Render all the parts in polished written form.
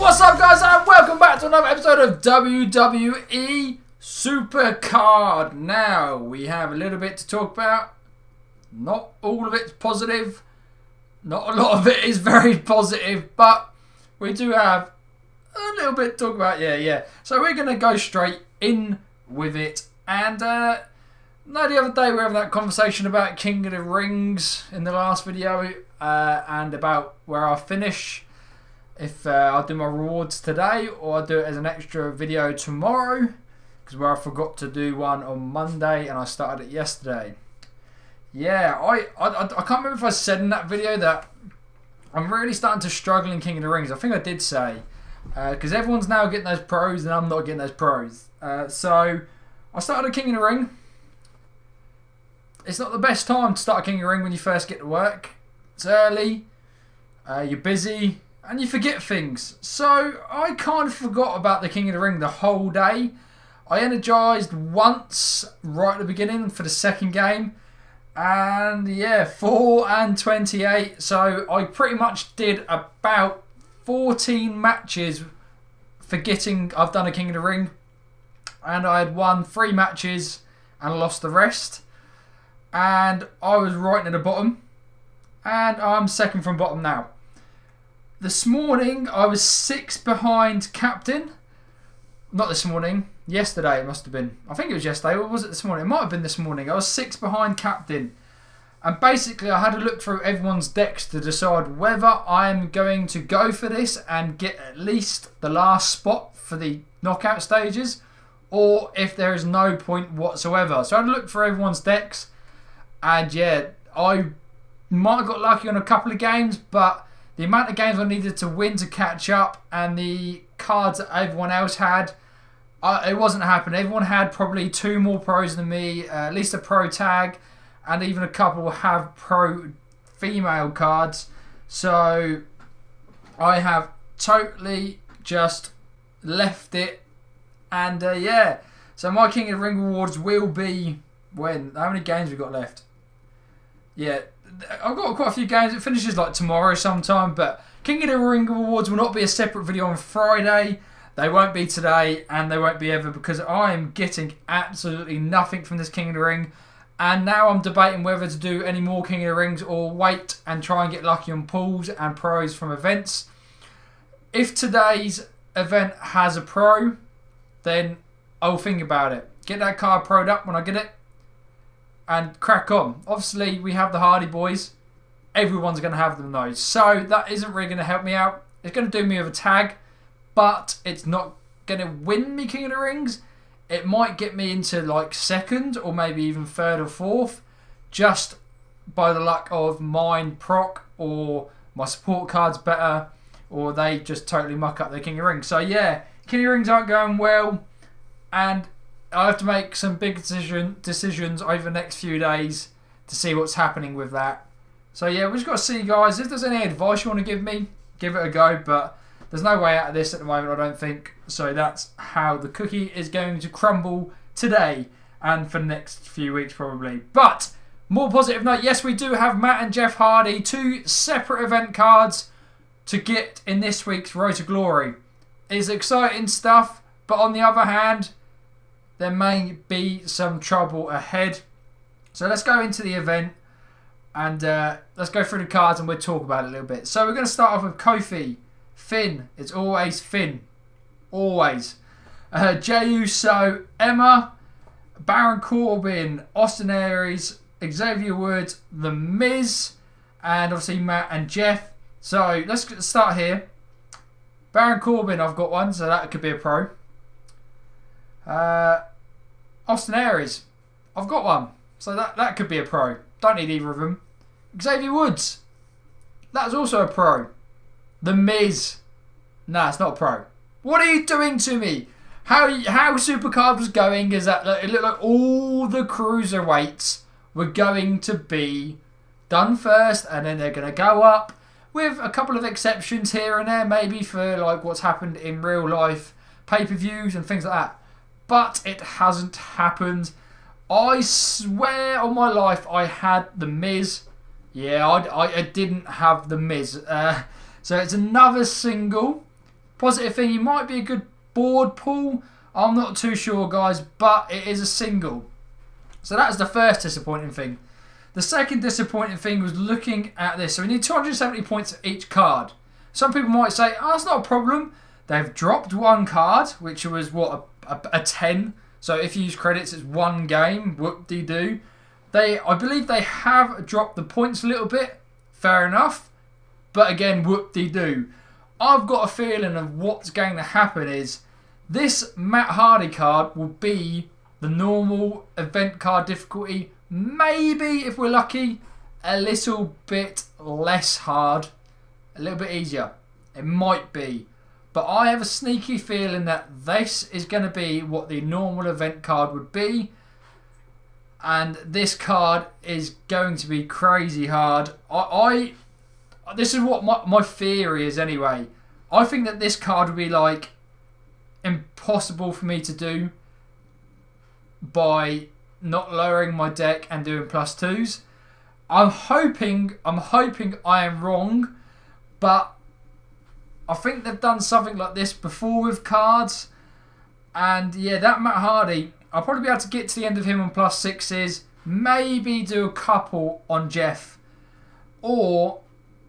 What's up, guys, and welcome back to another episode of WWE Supercard. Now, we have a little bit to talk about. Not all of it's positive. Not a lot of it is very positive, but we do have a little bit to talk about. Yeah. So we're going to go straight in with it. And, the other day we were having that conversation about King of the Rings in the last video, and about where I'll finish. If I'll do my rewards today or I'll do it as an extra video tomorrow, because I forgot to do one on Monday and I started it yesterday. Yeah, I can't remember if I said in that video that I'm really starting to struggle in King of the Rings. I think I did say, because everyone's now getting those pros and I'm not getting those pros. So I started a King of the Ring. It's not the best time to start a King of the Ring when you first get to work. It's early, you're busy, and you forget things. So I kind of forgot about the King of the Ring the whole day. I energised once right at the beginning for the second game. And yeah, 4 and 28. So I pretty much did about 14 matches forgetting I've done a King of the Ring. And I had won 3 matches and lost the rest. And I was right near the bottom. And I'm second from bottom now. This morning, I was 6 behind captain. Not this morning. Yesterday, it must have been. I think it was yesterday. Or was it this morning? It might have been this morning. I was 6 behind captain. And basically, I had to look through everyone's decks to decide whether I'm going to go for this and get at least the last spot for the knockout stages, or if there is no point whatsoever. So I had to look through everyone's decks. And yeah, I might have got lucky on a couple of games, but the amount of games I needed to win to catch up and the cards that everyone else had, it wasn't happening. Everyone had probably 2 more pros than me, at least a pro tag, and even a couple have pro female cards. So I have totally just left it. And yeah, so my King of the Ring rewards will be when? How many games we got left? Yeah, I've got quite a few games. It finishes like tomorrow sometime, but King of the Ring rewards will not be a separate video on Friday. They won't be today, and they won't be ever, because I am getting absolutely nothing from this King of the Ring. And now I'm debating whether to do any more King of the Rings or wait and try and get lucky on pulls and pros from events. If today's event has a pro, then I'll think about it. Get that card pro'd up when I get it. And crack on. Obviously, we have the Hardy Boys. Everyone's going to have them though. So that isn't really going to help me out. It's going to do me with a tag. But it's not going to win me King of the Rings. It might get me into like second or maybe even third or fourth. Just by the luck of mine proc, or my support card's better, or they just totally muck up their King of the Rings. So yeah, King of the Rings aren't going well. And I have to make some big decisions over the next few days to see what's happening with that. So yeah, we've just got to see, guys. If there's any advice you want to give me, give it a go. But there's no way out of this at the moment, I don't think. So that's how the cookie is going to crumble today and for the next few weeks probably. But more positive note, yes, we do have Matt and Jeff Hardy, 2 separate event cards to get in this week's Road to Glory. It's exciting stuff, but on the other hand, there may be some trouble ahead. So let's go into the event and let's go through the cards and we'll talk about it a little bit. So we're going to start off with Kofi. Finn. It's always Finn. Always. Jey Uso, Emma, Baron Corbin, Austin Aries, Xavier Woods, The Miz, and obviously Matt and Jeff. So let's start here. Baron Corbin, I've got one, so that could be a pro. Austin Aries, I've got one, so that could be a pro. Don't need either of them. Xavier Woods, that's also a pro. The Miz, nah, it's not a pro. What are you doing to me? How Supercard was going is that it looked like all the cruiserweights were going to be done first, and then they're going to go up, with a couple of exceptions here and there, maybe for like what's happened in real life pay-per-views and things like that. But it hasn't happened. I swear on my life I had The Miz. Yeah, I didn't have The Miz. So it's another single. Positive thing, he might be a good board pull. I'm not too sure, guys, but it is a single. So that was the first disappointing thing. The second disappointing thing was looking at this. So we need 270 points for each card. Some people might say, oh, that's not a problem. They've dropped one card, which was, what, a 10. So if you use credits, it's one game. Whoop-de-doo. I believe they have dropped the points a little bit. Fair enough. But again, whoop-de-doo. I've got a feeling of what's going to happen is this Matt Hardy card will be the normal event card difficulty. Maybe, if we're lucky, a little bit less hard. A little bit easier. It might be. But I have a sneaky feeling that this is going to be what the normal event card would be. And this card is going to be crazy hard. This is what my theory is anyway. I think that this card would be like impossible for me to do by not lowering my deck and doing +2s. I'm hoping I am wrong, but I think they've done something like this before with cards. And yeah, that Matt Hardy, I'll probably be able to get to the end of him on +6s, maybe do a couple on Jeff, or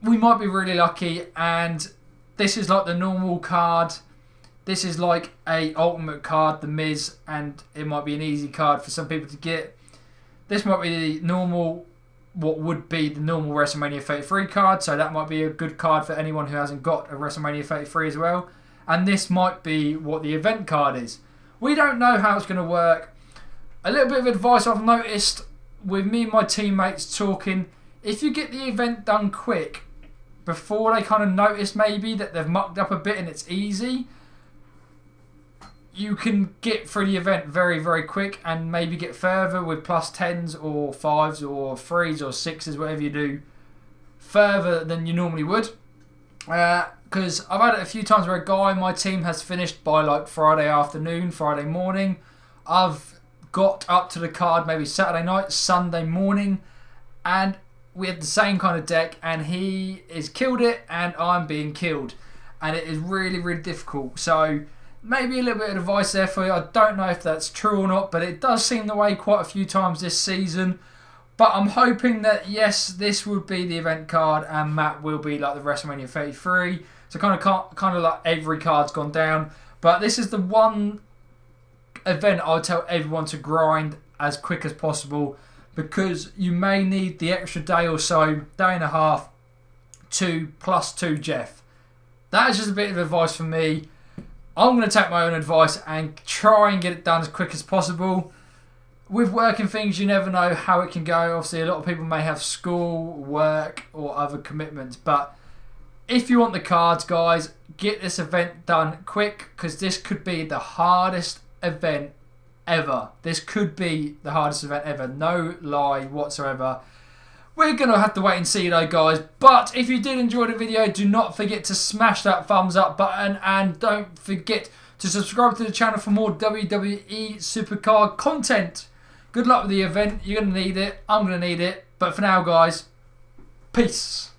we might be really lucky and this is like the normal card. This is like a ultimate card, the Miz, and it might be an easy card for some people to get. This might be the normal, what would be the normal WrestleMania 33 card, so that might be a good card for anyone who hasn't got a WrestleMania 33 as well. And this might be what the event card is. We don't know how it's going to work. A little bit of advice I've noticed with me and my teammates talking, if you get the event done quick, before they kind of notice maybe that they've mucked up a bit and it's easy, you can get through the event very, very quick and maybe get further with +10s or 5s or 3s or 6s, whatever you do, further than you normally would. Because I've had it a few times where a guy in my team has finished by like Friday afternoon, Friday morning. I've got up to the card maybe Saturday night, Sunday morning, and we had the same kind of deck and he is killed it and I'm being killed. And it is really, really difficult. So maybe a little bit of advice there for you. I don't know if that's true or not, but it does seem the way quite a few times this season. But I'm hoping that, yes, this would be the event card and Matt will be like the WrestleMania 33. So kind of like every card's gone down. But this is the one event I would tell everyone to grind as quick as possible, because you may need the extra day or so, day and a half, to +2 Jeff. That is just a bit of advice from me. I'm going to take my own advice and try and get it done as quick as possible. With working things, you never know how it can go. Obviously, a lot of people may have school, work, or other commitments. But if you want the cards, guys, get this event done quick, because this could be the hardest event ever. This could be the hardest event ever. No lie whatsoever. We're going to have to wait and see though, guys. But if you did enjoy the video, do not forget to smash that thumbs up button. And don't forget to subscribe to the channel for more WWE Supercard content. Good luck with the event. You're going to need it. I'm going to need it. But for now, guys, peace.